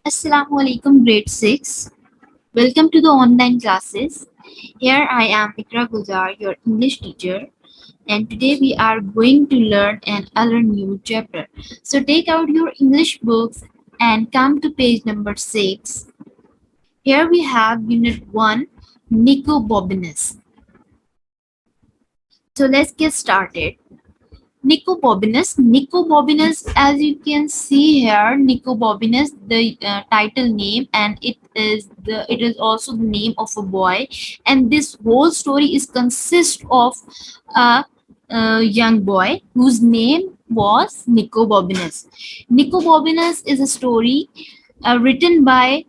Assalamu alaikum, grade 6. Welcome to the online classes. Here I am Ikra Gulzar, your English teacher, and today we are going to learn another new chapter. So take out your English books and come to page number 6. Here we have Unit 1, Nicobobinus. So let's get started. Nicobobinus, as you can see here, Nicobobinus, the title name, and it is also the name of a boy, and this whole story is consist of a young boy whose name was Nicobobinus. Nicobobinus is a story written by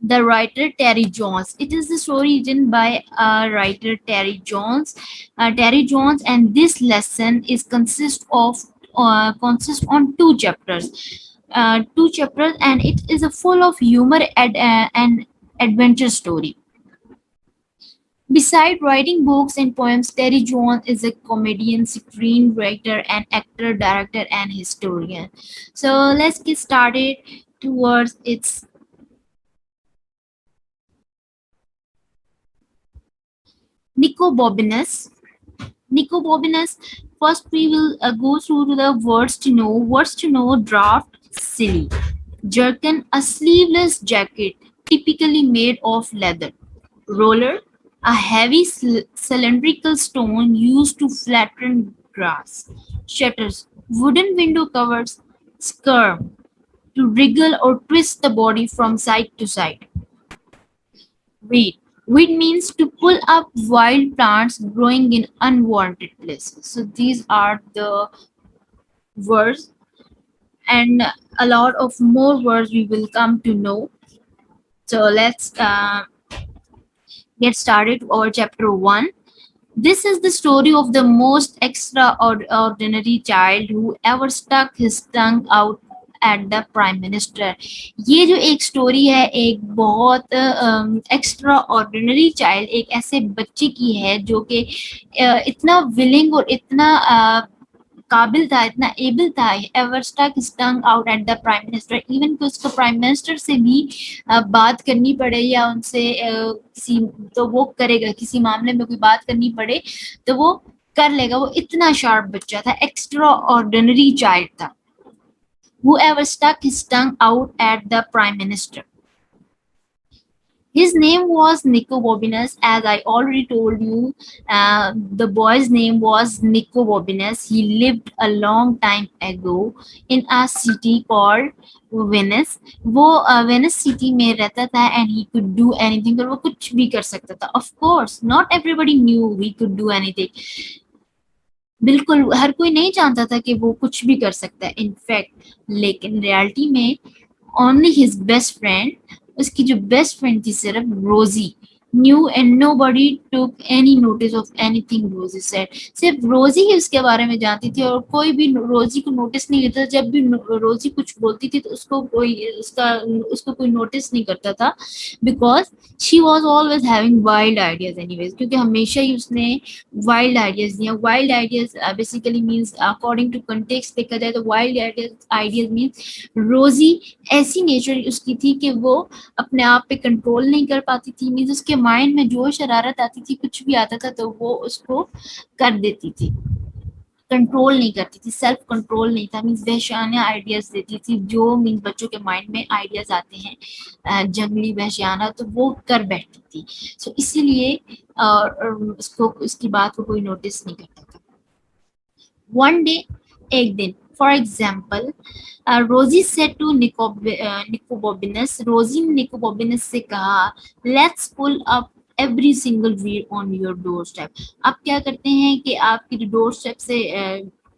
the writer Terry Jones. It is the story written by writer Terry Jones. Terry Jones, and this lesson is consist on two chapters, and it is a full of humor and adventure story. Beside writing books and poems, Terry Jones is a comedian, screenwriter, and actor, director, and historian. So let's get started towards its Nicobobinus. Nicobobinus. First, we will go through to the words to know. Words to know: draft, silly. Jerkin, a sleeveless jacket, typically made of leather. Roller, a heavy cylindrical stone used to flatten grass. Shutters, wooden window covers. Skirm, to wriggle or twist the body from side to side. Weed. Weed means to pull up wild plants growing in unwanted places. So these are the words, and a lot of more words we will come to know. So let's get started with our chapter 1. This is the story of the most extraordinary child who ever stuck his tongue out eight the prime minister. ये जो एक story है एक बहुत extra ordinary child, एक ऐसे बच्चे की है जो कि इतना विलिंग और इतना काबिल था, इतना एबल था, ever stuck his tongue out at the prime minister. Even कि उसको प्राइम मिनिस्टर से भी बात करनी पड़े या उनसे किसी तो वो करेगा, किसी मामले में कोई बात करनी पड़े तो वो कर लेगा. वो इतना शार्प बच्चा था, एक्स्ट्रा ऑर्डिनरी चाइल्ड था. Whoever stuck his tongue out at the prime minister. His name was Nicobobinus, as I already told you. The boy's name was Nicobobinus. He lived a long time ago in a city called Venice. वो Venice city में रहता था, and he could do anything. और वो कुछ भी कर सकता था. Of course, not everybody knew he could do anything. बिल्कुल हर कोई नहीं जानता था कि वो कुछ भी कर सकता है इनफैक्ट, लेकिन रियलिटी में ओनली हिज बेस्ट फ्रेंड, उसकी जो बेस्ट फ्रेंड थी सिर्फ रोजी, new and nobody took any notice of anything रोजी सेड. सिर्फ रोजी ही उसके बारे में जानती थी और कोई भी रोजी को नोटिस नहीं करता. जब भी रोजी कुछ बोलती थी तो उसको कोई नोटिस नहीं करता था, because she was always having wild ideas anyways, क्योंकि हमेशा ही उसने वाइल्ड आइडियाज दिया. Wild ideas basically means, according to context देखा जाए तो वाइल्ड आइडियाज मीन्स रोजी ऐसी नेचर उसकी थी कि वो अपने आप पे कंट्रोल नहीं कर पाती थी. मीन्स उसके माइंड में जो शरारत आती थी, कुछ भी आता था तो वो उसको कर देती थी, कंट्रोल नहीं करती थी. सेल्फ कंट्रोल नहीं था. मीन्स वहशियाना आइडियाज देती थी. जो मीन्स बच्चों के माइंड में आइडियाज आते हैं जंगली वहशियाना, तो वो कर बैठती थी. सो इसीलिए उसको उसकी बात को कोई नोटिस नहीं करता था. वन डे, एक दिन, for example, Rosie said to Nicobobinus. Rosie ने निकोबोबिनस से कहा, let's pull up every single weed on your doorstep. आप क्या करते हैं कि आपकी डोर स्टेप से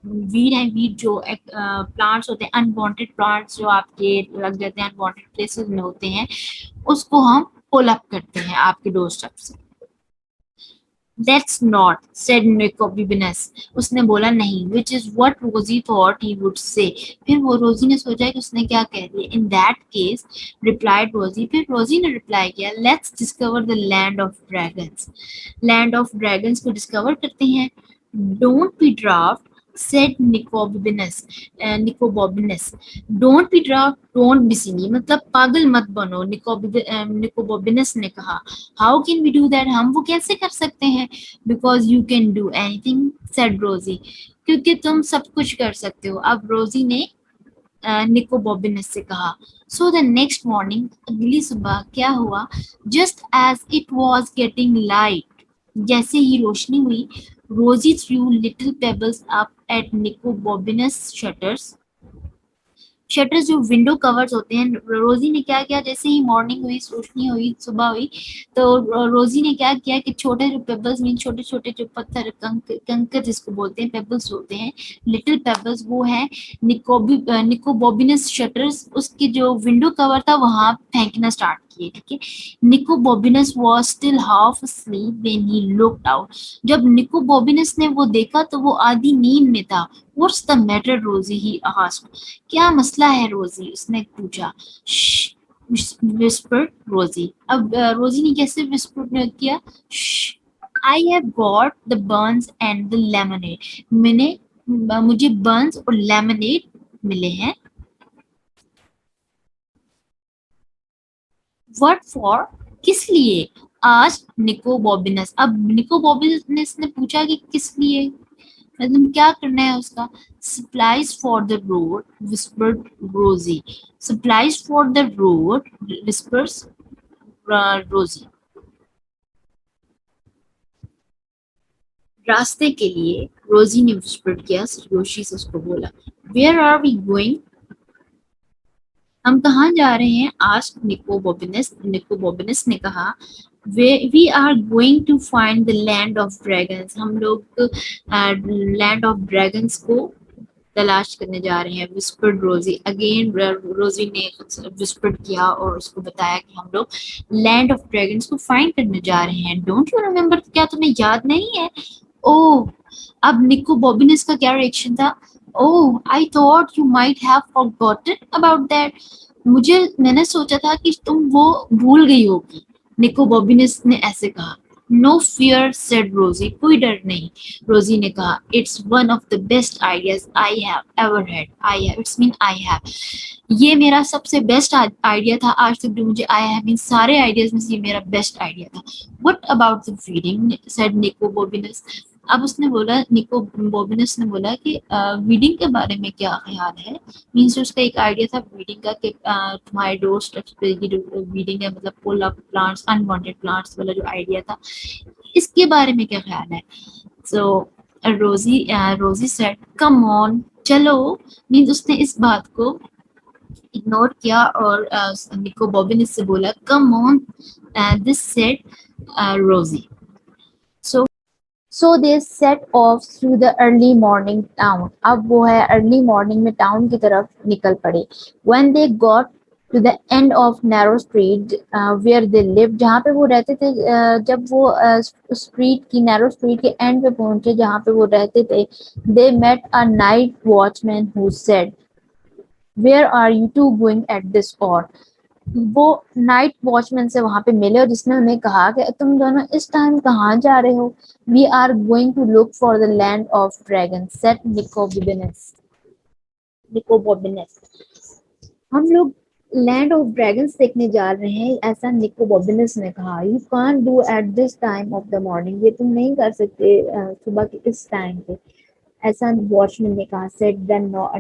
वीड है, वीड जो प्लांट्स होते हैं, अनवांटेड प्लांट्स जो आपके लग जाते हैं अनवांटेड प्लेसेस में होते हैं, उसको हम पुल अप करते हैं आपके डोर स्टेप से. That's not, said Nicobobinus. उसने बोला नहीं. Which is what Rosie thought he would say. फिर वो रोजी ने सोचा कि उसने क्या कह दिया. In that case, replied Rosie. फिर रोजी ने रिप्लाई किया, let's discover the land of dragons. Land of dragons को डिस्कवर करते हैं. Don't be daft, said Nicobinus. Nicobobinus. Don't be drunk, don't be silly. मतलब पागल मत बनो. Nicobobinus ने कहा. How can we do that? हम वो कैसे कर सकते हैं? Because you can do anything, said Rosie. क्योंकि तुम सब कुछ कर सकते हो. अब रोजी ने निकोबोबिनस से कहा. सो द नेक्स्ट मॉर्निंग, अगली सुबह क्या हुआ? Just as it was getting light, जैसे ही रोशनी हुई, Rosie threw little pebbles up at Nicobobinus shutters. Shutters जो विंडो कवर्स होते हैं. रोजी ने क्या किया, जैसे ही मॉर्निंग हुई, रोशनी हुई, सुबह हुई, तो रोजी ने क्या किया कि छोटे जो पेबल्स मीन छोटे छोटे जो पत्थर, कंकर जिसको बोलते हैं, पेबल्स होते हैं, लिटिल पेबल्स, वो है निकोबोबिनस शटर्स, उसके जो विंडो कवर था वहां फेंकना स्टार्ट किए. ठीक है. Nicobobinus was still half asleep when he looked out. जब निकोबोबिनस ने वो देखा तो वो आधी नींद में था. What's the matter, Rosie? He asked. क्या मसला है रोजी? उसने पूछा. whispered Rosie. अब रोजी ने कैसे whisper किया? I have got the buns and the lemonade. मुझे buns और lemonade मिले हैं. What for? किस लिए? आज निकोबोबिनस. अब निकोबोबिनस ने पूछा कि किस लिए, मतलब क्या करना है उसका. Supplies for the road, whispered Rosie. Supplies for the road, whispers Rosie. रास्ते के लिए, रोजी ने whispered किया. योशी से उसको बोला. Where are we going? हम कहाँ जा रहे हैं? Asked Nicobobinis. Nicobobinis ने कहा. We are going to find the land of dragons. हम लोग land of dragons को तलाश करने जा रहे हैं. Whispered Rosie. Again रोजी ने whispered किया और उसको बताया कि हम लोग land of dragons को find करने जा रहे हैं. Don't you remember? क्या तुम्हें याद नहीं है? ओह, अब निकोबोबिनस का क्या रिएक्शन था? Oh, I thought you might have forgotten about that. मैंने सोचा था कि तुम वो भूल गई होगी. निकोबोबिनस ने ऐसे कहा. नो फियर, सेड रोजी. कोई डर नहीं, रोजी ने कहा. It's one of the best ideas I have ever had. I have, it's mean I have. ये मेरा सबसे बेस्ट आइडिया था आज तक जो मुझे आया है. मीन सारे आइडियाज में से ये मेरा बेस्ट आइडिया था. What about the feeding, said Nicobobinus. अब उसने बोला, निकोबोबिनस ने बोला कि वीडिंग के बारे में क्या ख्याल है. मीन्स उसका एक आइडिया था वीडिंग का कि तुम्हारे डोर स्टेप्स पे ये जो वीडिंग है, मतलब pull up plants, unwanted plants वाला जो आइडिया था, इसके बारे में क्या ख्याल है. सो रोजी सेड कम ऑन, चलो. मीन्स उसने इस बात को इग्नोर किया और निकोबोबिनस से बोला कम ऑन. दिस सेड रोजी. So they set off through the early morning town. अब वो है early morning में town की तरफ निकल पड़े. When they got to the end of narrow street where they lived, जहाँ पे वो रहते थे, जब वो street की narrow street के end पे पहुंचे जहाँ पे वो रहते थे, they met a night watchman who said, where are you two going at this hour? वो नाइट वॉचमैन से वहां पे मिले और जिसने उन्हें कहा कि तुम दोनों इस टाइम कहाँ जा रहे हो. We are going to look for the land of dragon, said Nicobobinus. हम लोग लैंड ऑफ ड्रैगन्स देखने जा रहे हैं, ऐसा निकोबोबिनस ने कहा. You can't do at this time of the morning. ये तुम नहीं कर सकते सुबह के इस टाइम पे, ऐसा वॉचमैन ने कहा. Said the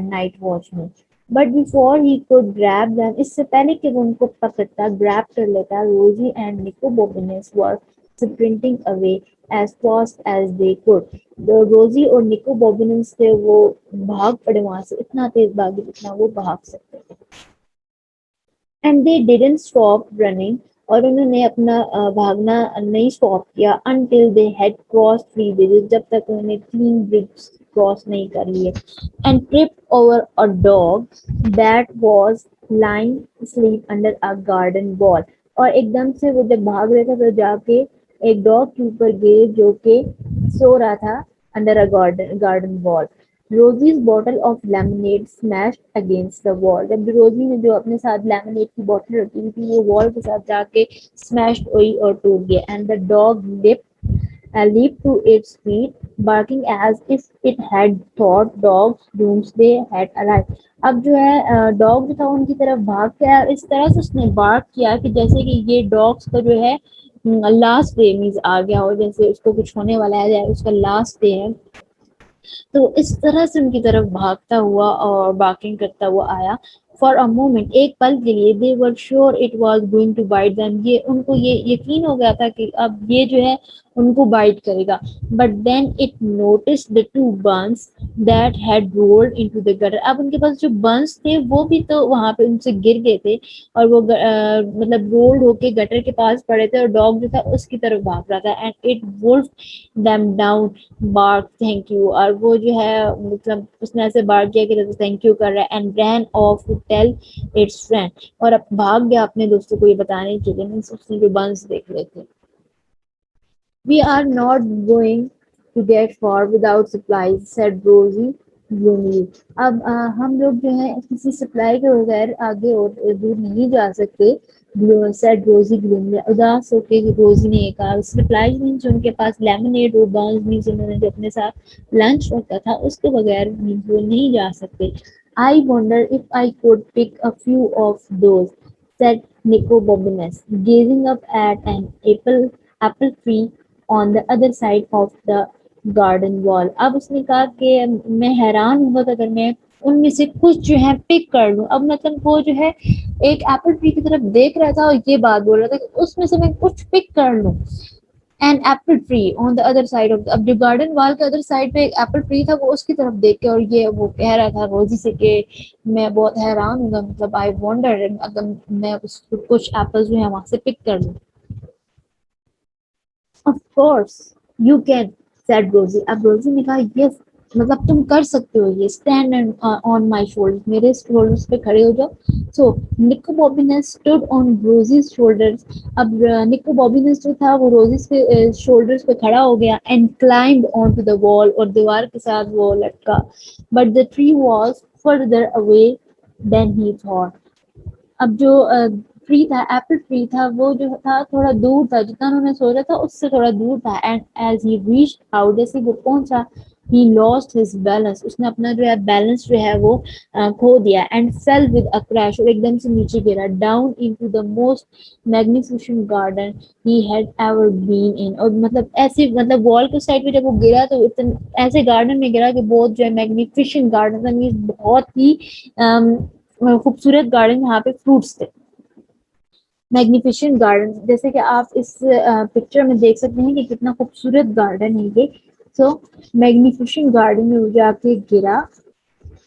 night watchman. But before he could grab them, इससे पहले कि वो उनको पकड़ता, ग्रैब कर लेता, Rosie and Nicobobinus were sprinting away as fast as they could. Rosie और निकोबोबिनस थे वो भाग पड़े वहां से, इतना तेज भागे जितना वो भाग सकते थे. And they didn't stop running, और उन्होंने अपना भागना नहीं स्टॉप किया. Until they had cross 3 bridges, जब तक उन्होंने 3 ब्रिज क्रॉस नहीं कर लिए. And trip over a dog that was lying asleep under a garden wall, और एकदम से वो जब भाग रहे थे तो जाके एक डॉग के ऊपर गिरे जो कि सो रहा था under a garden wall. Rosie's bottle of lemonade smashed against the wall. जब रोजी ने जो अपने साथ लेमनेड की बॉटल रखी हुई थी वो वॉल के साथ जाके स्मैश्ड हुई और टूट गया. And the dog lipped leaped to its feet, barking as if it had thought dogs doomsday had arrived. अब जो है डॉग जो था उनकी तरफ भाग के आया, इस तरह से उसने बार्क किया कि जैसे कि ये डॉग्स का जो है लास्ट डे मीन्स आ गया हो, जैसे उसको कुछ होने वाला है या उसका लास्ट डे है। तो इस तरह से उनकी तरफ भागता हुआ और बार्किंग करता हुआ आया। फॉर अ मोमेंट, एक पल के लिए, they were sure it was going to bite them, ये उनको ये यकीन हो गया था कि अब ये जो है उनको बाइट करेगा। But then it notice the two buns that had rolled into the gutter. अब उनके पास जो बंस थे वो भी तो वहां पे उनसे गिर गए थे, और वो मतलब रोल्ड होके गटर के पास पड़े थे, और डॉग जो था उसकी तरफ भाग रहा था। And it wolf them down, bark thank you, और वो जो है मतलब उसने ऐसे बार्क किया कि जैसे थैंक यू कर रहा है। And ran off to tell its friend, और अब भाग गया अपने दोस्तों को ये बताने के लिए। मीन्स उसने जो बंस देख रहे थे। We are not going to get far without supplies, said Rosie gloomily. अब हम लोग जो है किसी सप्लाई के बगैर आगे और दूर नहीं जा सकते, said Rosie gloomily. उदास होके रोजी ने कहा। सप्लाई मीन्स उनके पास लेमनेड और बर्न्स मीन्स उन्होंने जो अपने साथ लंच रखा था उसके बगैर मीन्स वो नहीं जा सकते। I wonder if I could pick a few of those, said Nicobobinus, gazing up at an apple tree on the other side of the garden wall. अब उसने कहा कि मैं हैरान हूँगा अगर मैं उनमें से कुछ जो है पिक कर लूं। अब मतलब वो जो है एक एप्पल ट्री की तरफ देख रहा था और ये बात बोल रहा था कि उसमें से मैं कुछ पिक कर लूं। An apple tree on the other side of, अब जो गार्डन वॉल के अदर साइड पे एक एप्पल ट्री था वो उसकी तरफ देख के, और ये वो कह रहा था रोजी से कि मैं बहुत हैरान हूँ, मतलब आई वॉन्डर अगर मैं कुछ एप्पल्स जो है वहां से पिक कर लूं। Of course you can, said रोजी। अब रोजी ने कहा यस, मतलब तुम कर सकते हो ये। स्टैंड ऑन माय शोल्डर्स, मेरे शोल्डर्स पे खड़े हो जाओ। सो निको बॉबीनेस स्टूड ऑन रोजीज शोल्डर्स। अब निको बॉबीनेस जो था वो रोजीज के शोल्डर्स पे खड़ा हो गया। And climb on to the wall, और दीवार के साथ वो लटका। But the tree was further away than he thought. अब जो ट्री था, एप्पल ट्री था, वो जो था थोड़ा दूर था, जितना उन्होंने सोचा था उससे थोड़ा दूर था। And as he reached out, जैसे वो पहुंचा, ही लॉस्ट हिज बैलेंस, उसने अपना जो है बैलेंस जो है वो खो दिया। And fell with a crash, और एकदम से नीचे गिरा। Down into the most magnificent garden he had ever been in, और मतलब ऐसे मतलब वॉल के साइड पे जब वो गिरा तो इतने ऐसे गार्डन में गिरा कि बहुत जो है मैग्निफिसेंट गार्डन था, मीन्स बहुत ही खूबसूरत गार्डन जहाँ पे फ्रूट्स थे। मैग्निफिसेंट गार्डन, जैसे कि आप इस पिक्चर में देख सकते हैं कि कितना खूबसूरत गार्डन है ये। सो मैग्निफिसेंट गार्डन में वो जाके गिरा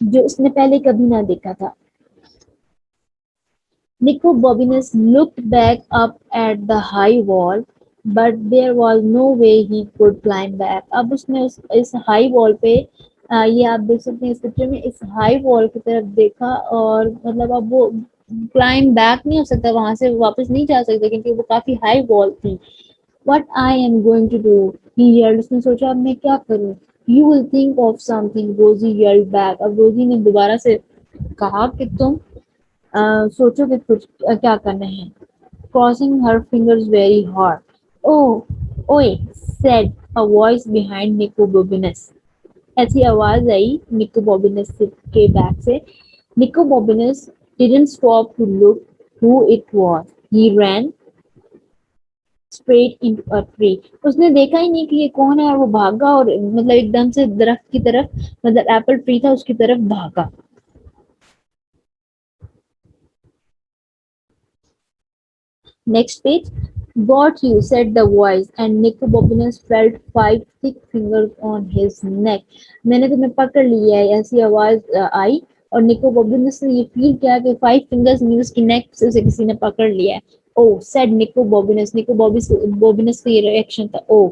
जो उसने पहले कभी ना देखा था। Nico Bobinus looked back up at the high wall, but there was no way he could climb back. अब उसने इस हाई वॉल पे ये आप देख सकते हैं इस पिक्चर में, इस हाई वॉल की तरफ देखा, और मतलब अब वो क्लाइम बैक नहीं हो सकता, वहां से वापस नहीं जा सकता क्योंकि वो काफी हाई वॉल थी। What I am going to do? He yelled. उसने सोचा अब मैं क्या करूं? You will think of something, Rosie yelled back. अब रोजी ने दोबारा से कहा कि तुम सोचो कि कुछ क्या करना है। Crossing her fingers very hard. Oh, oi, said a voice behind Nico Bobinus. ऐसी आवाज आई निको बॉबिनस के बैग से। निको बॉबिनस didn't stop to look who it was. He ran straight into a tree. उसने देखा ही नहीं कि ये कौन है, और वो भागा और मतलब एकदम से दरख्त की तरफ, मतलब एप्पल ट्री था उसकी तरफ भागा। Next page. Got you, said the voice, and Nicobobinus felt 5 thick fingers on his neck. मैंने तुम्हें पकड़ लिया है, ऐसी आवाज आई, और निकोबोबिनस ने ये फील किया कि 5 fingers मीन उसकी नेक से उसे किसी ने पकड़ लिया है। ओ सेड निकोबोबिनस, निकोबोबिनस का ये रिएक्शन था। Oh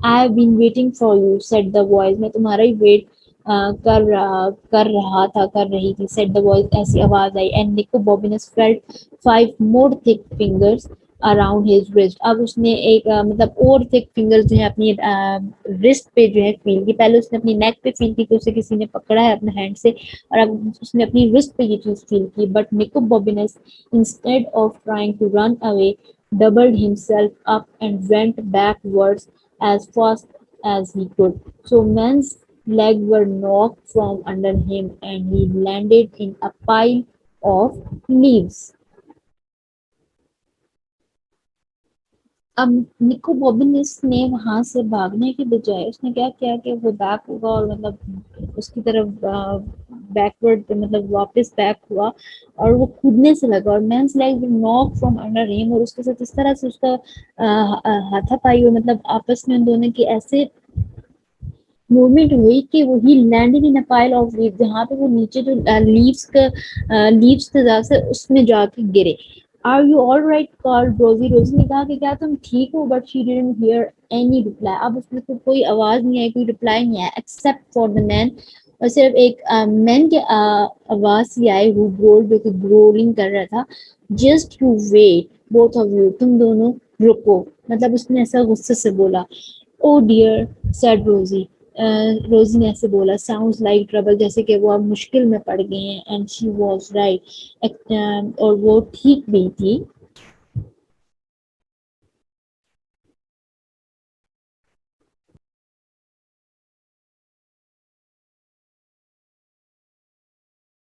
I have been waiting for you, said the voice, मैं तुम्हारा ही वेट कर रही थी, सेड द वॉइस, ऐसी आवाज आई। And Nicobobinus felt 5 more thick fingers around his wrist. अब उसने एक मतलब और थिक फिंगर्स जो है अपनी रिस्ट पे जो है फील की। पहले उसने अपनी नेक पे फील की कि उसे किसी ने पकड़ा है अपने हैंड से, और अब उसने अपनी रिस्ट पे ये चीज फील की। But Nicobobinus instead of trying to run away doubled himself up and went backwards as fast as he could. So man's legs were knocked from under him and he landed in a pile of leaves. अब निको बॉबिनस ने वहां से भागने के बजाय उसने क्या किया कि वो बैक हुआ और मतलब उसकी तरफ बैकवर्ड मतलब वापस बैक हुआ और वो कूदने से लगा और man's like knock from under him और उसके साथ इस तरह से उसका हाथापाई और मतलब आपस में उन दोनों की ऐसे मूवमेंट हुई कि वो ही landed in a pile of leave जहाँ पे वो नीचे जो लीव्स थे से उसमें जाके गिरे are you all right call Rosie Rosie ने कहा कि क्या तुम ठीक हो but she didn't hear any reply अब उसमें तो कोई आवाज नहीं आई कोई रिप्लाई नहीं आया एक्सेप्ट फॉर द मैन और सिर्फ एक मैन के आवाज ही आई हु ग्रोल जो कि ग्रोलिंग कर रहा था just you wait both of you तुम दोनों रुको मतलब उसने ऐसा गुस्से से बोला ओ डियर सेड रोजी रोजी ने ऐसे बोला साउंड्स लाइक ट्रबल जैसे कि वो अब मुश्किल में पड़ गए हैं एंड शी वाज राइट और वो ठीक भी थी